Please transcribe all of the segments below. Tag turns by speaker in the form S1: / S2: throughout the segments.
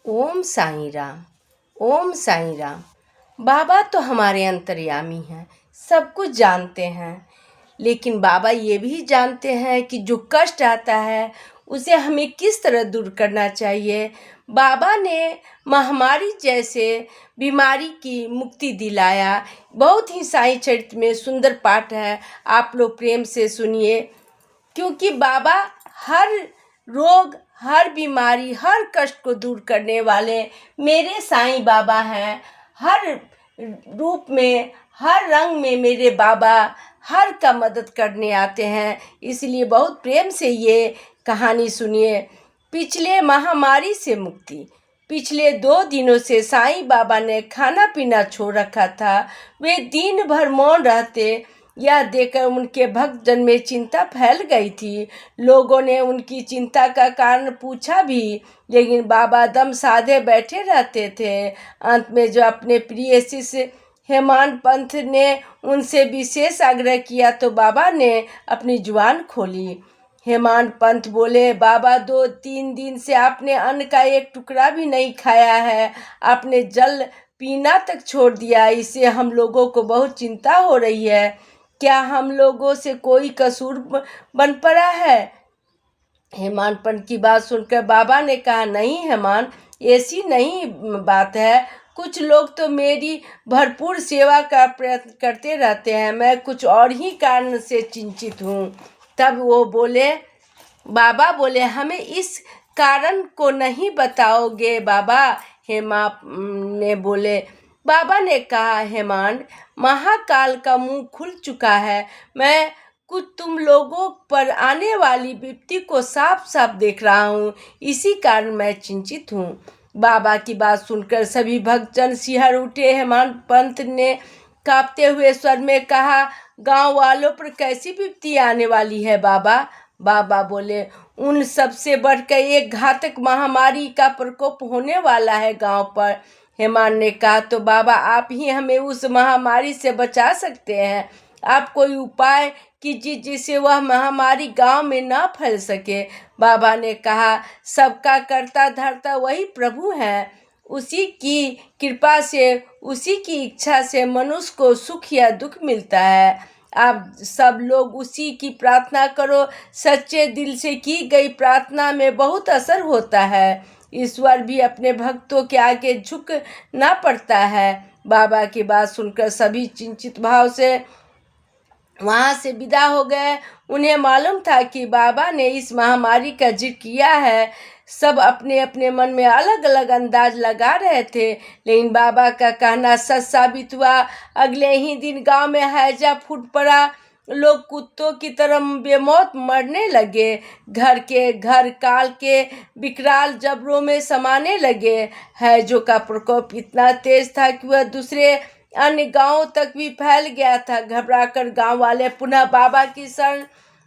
S1: ओम साईं राम। ओम साईं राम। बाबा तो हमारे अंतर्यामी हैं, सब कुछ जानते हैं। लेकिन बाबा ये भी जानते हैं कि जो कष्ट आता है उसे हमें किस तरह दूर करना चाहिए। बाबा ने महामारी जैसे बीमारी की मुक्ति दिलाया। बहुत ही साईं चरित्र में सुंदर पाठ है, आप लोग प्रेम से सुनिए। क्योंकि बाबा हर रोग, हर बीमारी, हर कष्ट को दूर करने वाले मेरे साईं बाबा हैं। हर रूप में, हर रंग में मेरे बाबा हर का मदद करने आते हैं। इसलिए बहुत प्रेम से ये कहानी सुनिए। पिछले महामारी से मुक्ति। पिछले 2 दिनों से साईं बाबा ने खाना पीना छोड़ रखा था। वे दिन भर मौन रहते। यह देखकर उनके भक्तजन में चिंता फैल गई थी। लोगों ने उनकी चिंता का कारण पूछा भी, लेकिन बाबा दम साधे बैठे रहते थे। अंत में जो अपने प्रिय शिष्य हेमांत पंथ ने उनसे विशेष आग्रह किया तो बाबा ने अपनी जुबान खोली। हेमांत पंथ बोले, बाबा 2-3 दिन से आपने अन्न का एक टुकड़ा भी नहीं खाया है, आपने जल पीना तक छोड़ दिया। इससे हम लोगों को बहुत चिंता हो रही है। क्या हम लोगों से कोई कसूर बन पड़ा है? हेमांत पंत की बात सुनकर बाबा ने कहा, नहीं हेमांत, ऐसी नहीं बात है। कुछ लोग तो मेरी भरपूर सेवा का प्रयत्न करते रहते हैं, मैं कुछ और ही कारण से चिंतित हूँ। तब वो बोले, बाबा बोले, हमें इस कारण को नहीं बताओगे बाबा? हेमा ने बोले। बाबा ने कहा, हेमांत, महाकाल का मुंह खुल चुका है। मैं कुछ तुम लोगों पर आने वाली विपत्ति को साफ साफ देख रहा हूँ, इसी कारण मैं चिंतित हूँ। बाबा की बात सुनकर सभी भक्तजन सिहर उठे। हेमांत पंत ने कांपते हुए स्वर में कहा, गांव वालों पर कैसी विपत्ति आने वाली है बाबा? बाबा बोले, उन सबसे बढ़कर एक घातक महामारी का प्रकोप होने वाला है गांव पर। हेमांत ने कहा, तो बाबा आप ही हमें उस महामारी से बचा सकते हैं। आप कोई उपाय कीजिए जिससे वह महामारी गांव में न फैल सके। बाबा ने कहा, सबका करता धरता वही प्रभु है। उसी की कृपा से, उसी की इच्छा से मनुष्य को सुख या दुख मिलता है। आप सब लोग उसी की प्रार्थना करो। सच्चे दिल से की गई प्रार्थना में बहुत असर होता है। ईश्वर भी अपने भक्तों के आगे झुक ना पड़ता है। बाबा की बात सुनकर सभी चिंतित भाव से वहाँ से विदा हो गए। उन्हें मालूम था कि बाबा ने इस महामारी का जिक्र किया है। सब अपने अपने मन में अलग अलग अंदाज लगा रहे थे, लेकिन बाबा का कहना सच साबित हुआ। अगले ही दिन गांव में हैजा फूट पड़ा। लोग कुत्तों की तरह बेमौत मरने लगे। घर के घर काल के विकराल जबरों में समाने लगे। हैजों का प्रकोप इतना तेज था कि वह दूसरे अन्य गांवों तक भी फैल गया था। घबराकर गांव वाले पुनः बाबा की शरण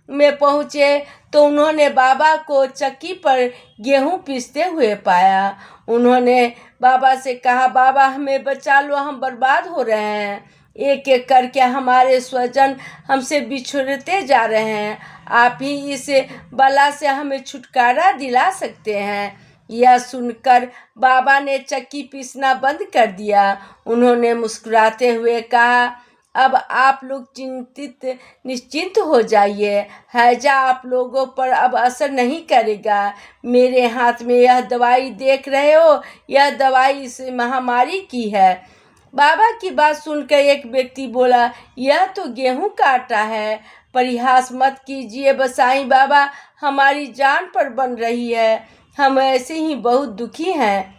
S1: में पहुंचे तो उन्होंने बाबा को चक्की पर गेहूं पीसते हुए पाया। उन्होंने बाबा से कहा, बाबा हमें बचा लो, हम बर्बाद हो रहे हैं। एक एक करके हमारे स्वजन हमसे बिछुड़ते जा रहे हैं। आप ही इस बला से हमें छुटकारा दिला सकते हैं। यह सुनकर बाबा ने चक्की पीसना बंद कर दिया। उन्होंने मुस्कुराते हुए कहा, अब आप लोग निश्चिंत हो जाइए। हैजा आप लोगों पर अब असर नहीं करेगा। मेरे हाथ में यह दवाई देख रहे हो, यह दवाई इस महामारी की है। बाबा की बात सुनकर एक व्यक्ति बोला, यह तो गेहूं का आटा है। परिहास मत कीजिए बसाई बाबा, हमारी जान पर बन रही है। हम ऐसे ही बहुत दुखी हैं।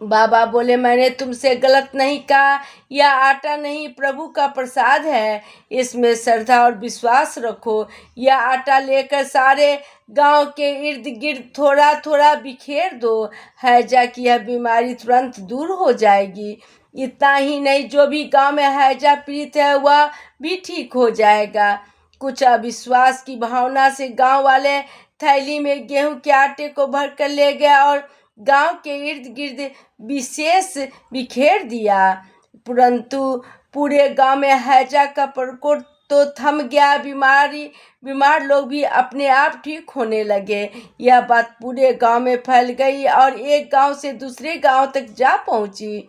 S1: बाबा बोले, मैंने तुमसे गलत नहीं कहा। यह आटा नहीं, प्रभु का प्रसाद है। इसमें श्रद्धा और विश्वास रखो। यह आटा लेकर सारे गांव के इर्द गिर्द थोड़ा थोड़ा बिखेर दो। हैजा की यह बीमारी तुरंत दूर हो जाएगी। इतना ही नहीं, जो भी गांव में हैजा पीड़ित है वह भी ठीक हो जाएगा। कुछ अविश्वास की भावना से गांव वाले थैली में गेहूं के आटे को भरकर ले गया और गांव के इर्द गिर्द विशेष बिखेर दिया। परंतु पूरे गांव में हैजा का प्रकोप तो थम गया, बीमार लोग भी अपने आप ठीक होने लगे। यह बात पूरे गांव में फैल गई और एक गांव से दूसरे गांव तक जा पहुंची।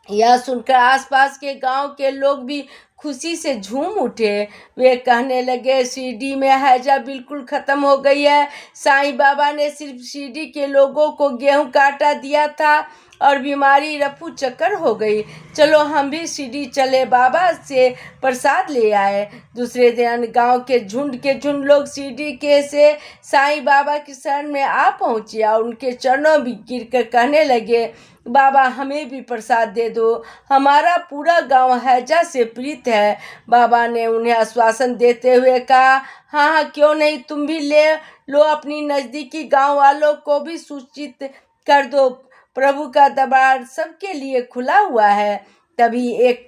S1: यह सुनकर आसपास के गांव के लोग भी खुशी से झूम उठे। वे कहने लगे, शिरडी में हैजा बिल्कुल खत्म हो गई है। साईं बाबा ने सिर्फ शिरडी के लोगों को गेहूं का आटा दिया था और बीमारी रफू चक्कर हो गई। चलो हम भी शिरडी चले, बाबा से प्रसाद ले आए। दूसरे दिन गांव के झुंड लोग शिरडी के से साईं बाबा की शरण में आ पहुंचे और उनके चरणों में गिरकर कहने लगे, बाबा हमें भी प्रसाद दे दो, हमारा पूरा गांव हैजा से पीड़ित है। बाबा ने उन्हें आश्वासन देते हुए कहा, हाँ हाँ क्यों नहीं, तुम भी ले लो, अपनी नज़दीकी गांव वालों को भी सूचित कर दो, प्रभु का दरबार सबके लिए खुला हुआ है। तभी एक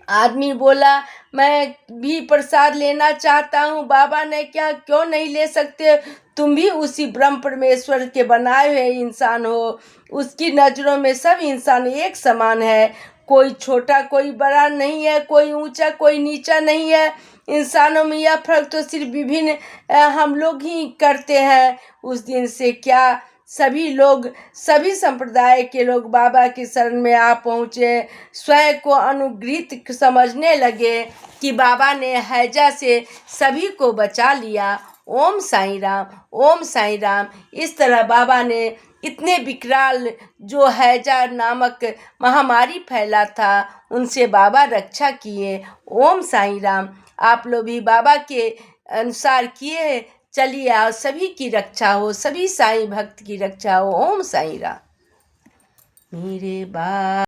S1: आदमी बोला, मैं भी प्रसाद लेना चाहता हूँ। बाबा ने क्या, क्यों नहीं ले सकते, तुम भी उसी ब्रह्म परमेश्वर के बनाए हुए इंसान हो। उसकी नज़रों में सब इंसान एक समान है, कोई छोटा कोई बड़ा नहीं है, कोई ऊंचा कोई नीचा नहीं है। इंसानों में यह फर्क तो सिर्फ विभिन्न हम लोग ही करते हैं। उस दिन से क्या सभी संप्रदाय के लोग बाबा की शरण में आ पहुँचे। स्वयं को अनुग्रहित समझने लगे कि बाबा ने हैजा से सभी को बचा लिया। ओम साईं राम, ओम साईं राम। इस तरह बाबा ने इतने विकराल जो हैजा नामक महामारी फैला था, उनसे बाबा रक्षा किए। ओम साईं राम। आप लोग भी बाबा के अनुसार किए चलिए और सभी की रक्षा हो, सभी साईं भक्त की रक्षा हो। ओम साईं राम। मेरे बा